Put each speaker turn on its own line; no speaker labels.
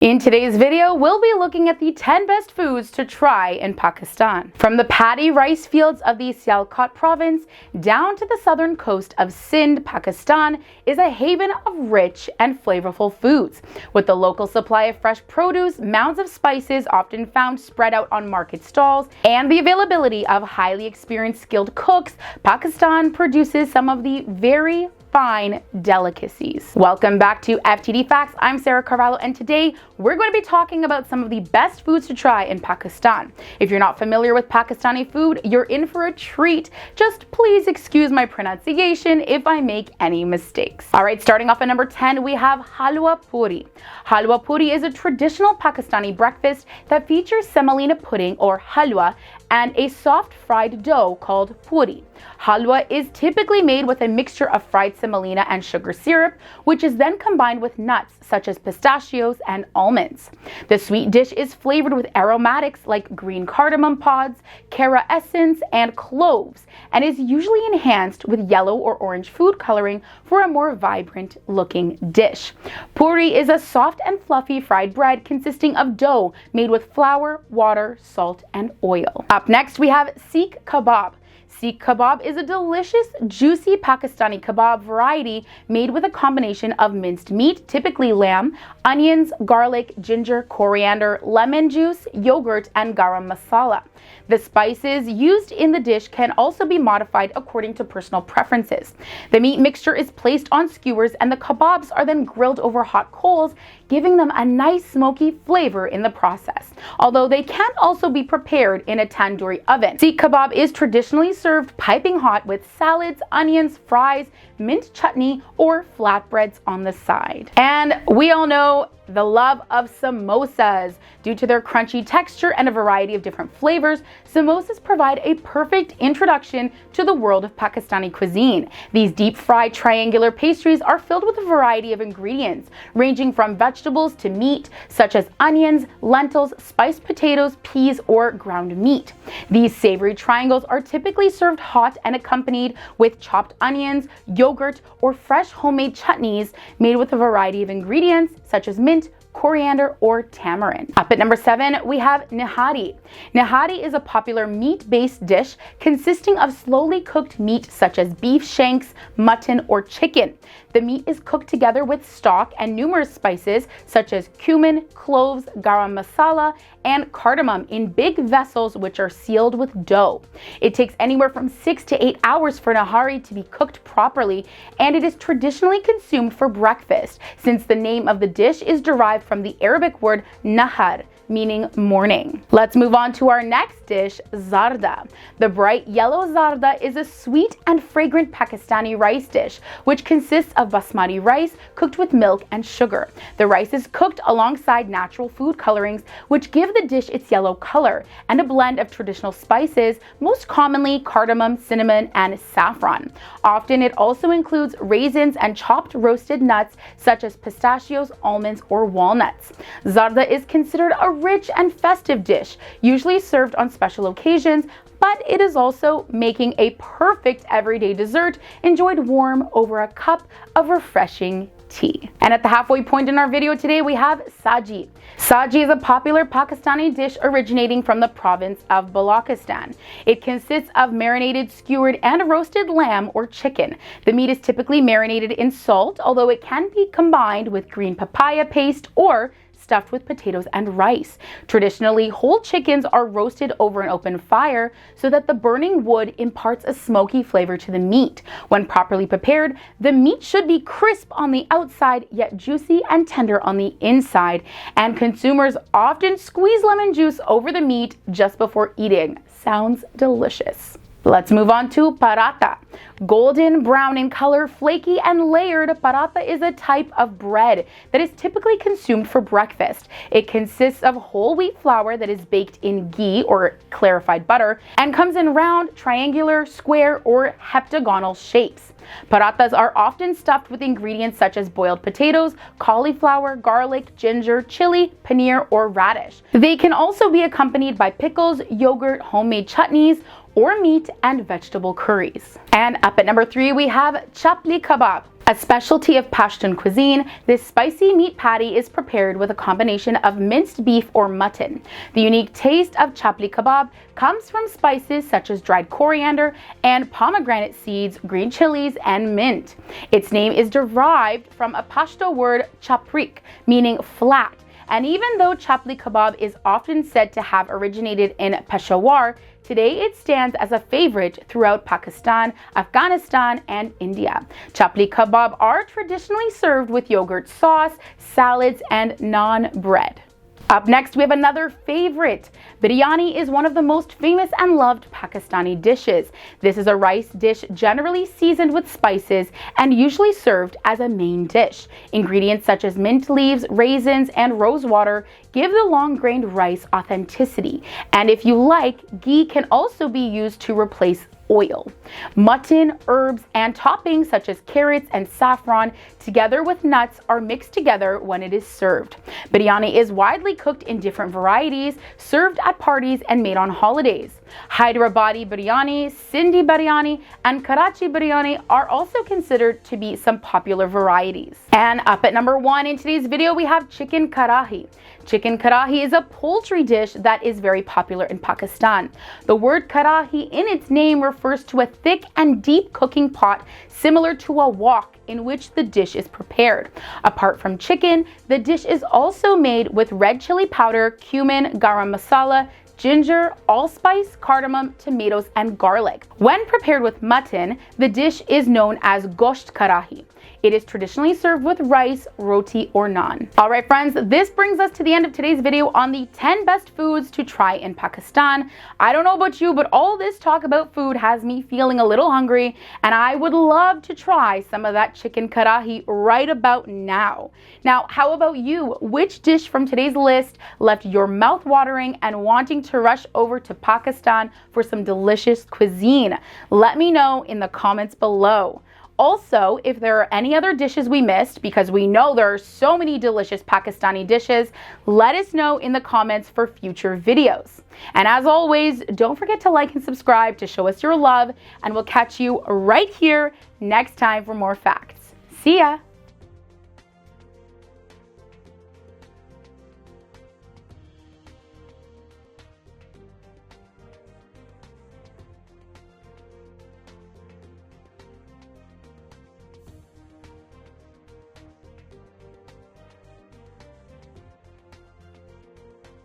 In today's video, we'll be looking at the 10 best foods to try in Pakistan. From the paddy rice fields of the Sialkot province down to the southern coast of Sindh, Pakistan is a haven of rich and flavorful foods. With the local supply of fresh produce, mounds of spices often found spread out on market stalls, and the availability of highly experienced skilled cooks, Pakistan produces some of the very fine delicacies. Welcome back to FTD Facts. I'm Sarah Carvalho, and today we're going to be talking about some of the best foods to try in Pakistan. If you're not familiar with Pakistani food, you're in for a treat. Just please excuse my pronunciation if I make any mistakes. All right, starting off at number 10, we have Halwa Puri. Halwa Puri is a traditional Pakistani breakfast that features semolina pudding or halwa and a soft fried dough called puri. Halwa is typically made with a mixture of fried semolina and sugar syrup, which is then combined with nuts such as pistachios and almonds. The sweet dish is flavored with aromatics like green cardamom pods, cara essence, and cloves, and is usually enhanced with yellow or orange food coloring for a more vibrant looking dish. Puri is a soft and fluffy fried bread consisting of dough made with flour, water, salt, and oil. Up next, we have Seekh Kebab. Seekh Kebab is a delicious, juicy Pakistani kebab variety made with a combination of minced meat, typically lamb, onions, garlic, ginger, coriander, lemon juice, yogurt, and garam masala. The spices used in the dish can also be modified according to personal preferences. The meat mixture is placed on skewers and the kebabs are then grilled over hot coals, giving them a nice smoky flavor in the process, although they can also be prepared in a tandoori oven. Seekh Kebab is traditionally served piping hot with salads, onions, fries, mint chutney, or flatbreads on the side. And we all know the love of samosas. Due to their crunchy texture and a variety of different flavors, samosas provide a perfect introduction to the world of Pakistani cuisine. These deep-fried triangular pastries are filled with a variety of ingredients, ranging from vegetables to meat, such as onions, lentils, spiced potatoes, peas, or ground meat. These savory triangles are typically served hot and accompanied with chopped onions, yogurt, or fresh homemade chutneys made with a variety of ingredients, such as mint, coriander, or tamarind. Up at number 7, we have nihari. Nihari is a popular meat-based dish consisting of slowly cooked meat such as beef shanks, mutton, or chicken. The meat is cooked together with stock and numerous spices such as cumin, cloves, garam masala, and cardamom in big vessels which are sealed with dough. It takes anywhere from 6 to 8 hours for nihari to be cooked properly, and it is traditionally consumed for breakfast, since the name of the dish is derived from the Arabic word nahar, meaning morning. Let's move on to our next dish, Zarda. The bright yellow Zarda is a sweet and fragrant Pakistani rice dish, which consists of basmati rice cooked with milk and sugar. The rice is cooked alongside natural food colorings, which give the dish its yellow color, and a blend of traditional spices, most commonly cardamom, cinnamon, and saffron. Often it also includes raisins and chopped roasted nuts such as pistachios, almonds, or walnuts. Zarda is considered a rich and festive dish, usually served on special occasions, but it is also making a perfect everyday dessert enjoyed warm over a cup of refreshing tea. And at the halfway point in our video today, we have Saji. Saji is a popular Pakistani dish originating from the province of Balochistan. It consists of marinated, skewered, and roasted lamb or chicken. The meat is typically marinated in salt, although it can be combined with green papaya paste or stuffed with potatoes and rice. Traditionally, whole chickens are roasted over an open fire so that the burning wood imparts a smoky flavor to the meat. When properly prepared, the meat should be crisp on the outside yet juicy and tender on the inside, and consumers often squeeze lemon juice over the meat just before eating. Sounds delicious. Let's move on to paratha. Golden brown in color, flaky and layered, paratha is a type of bread that is typically consumed for breakfast. It consists of whole wheat flour that is baked in ghee or clarified butter and comes in round, triangular, square, or heptagonal shapes. Parathas are often stuffed with ingredients such as boiled potatoes, cauliflower, garlic, ginger, chili, paneer, or radish. They can also be accompanied by pickles, yogurt, homemade chutneys, or meat and vegetable curries. And up at number 3, we have Chapli Kebab. A specialty of Pashtun cuisine, this spicy meat patty is prepared with a combination of minced beef or mutton. The unique taste of Chapli Kebab comes from spices such as dried coriander and pomegranate seeds, green chilies, and mint. Its name is derived from a Pashto word chaprik, meaning flat. And even though Chapli Kebab is often said to have originated in Peshawar, today it stands as a favorite throughout Pakistan, Afghanistan, and India. Chapli Kebab are traditionally served with yogurt sauce, salads, and naan bread. Up next, we have another favorite. Biryani is one of the most famous and loved Pakistani dishes. This is a rice dish generally seasoned with spices and usually served as a main dish. Ingredients such as mint leaves, raisins, and rose water give the long-grained rice authenticity. And if you like, ghee can also be used to replace oil. Mutton, herbs, and toppings such as carrots and saffron, together with nuts, are mixed together when it is served. Biryani is widely cooked in different varieties, served at parties, and made on holidays. Hyderabadi biryani, Sindhi biryani, and Karachi biryani are also considered to be some popular varieties. And up at number 1 in today's video, we have chicken karahi. Chicken karahi is a poultry dish that is very popular in Pakistan. The word karahi in its name refers to a thick and deep cooking pot similar to a wok in which the dish is prepared. Apart from chicken, the dish is also made with red chili powder, cumin, garam masala, ginger, allspice, cardamom, tomatoes, and garlic. When prepared with mutton, the dish is known as gosht karahi. It is traditionally served with rice, roti, or naan. All right, friends, this brings us to the end of today's video on the 10 best foods to try in Pakistan. I don't know about you, but all this talk about food has me feeling a little hungry, and I would love to try some of that chicken karahi right about now. Now, how about you? Which dish from today's list left your mouth watering and wanting to rush over to Pakistan for some delicious cuisine? Let me know in the comments below. Also, if there are any other dishes we missed, because we know there are so many delicious Pakistani dishes, let us know in the comments for future videos. And as always, don't forget to like and subscribe to show us your love, and we'll catch you right here next time for more facts. See ya!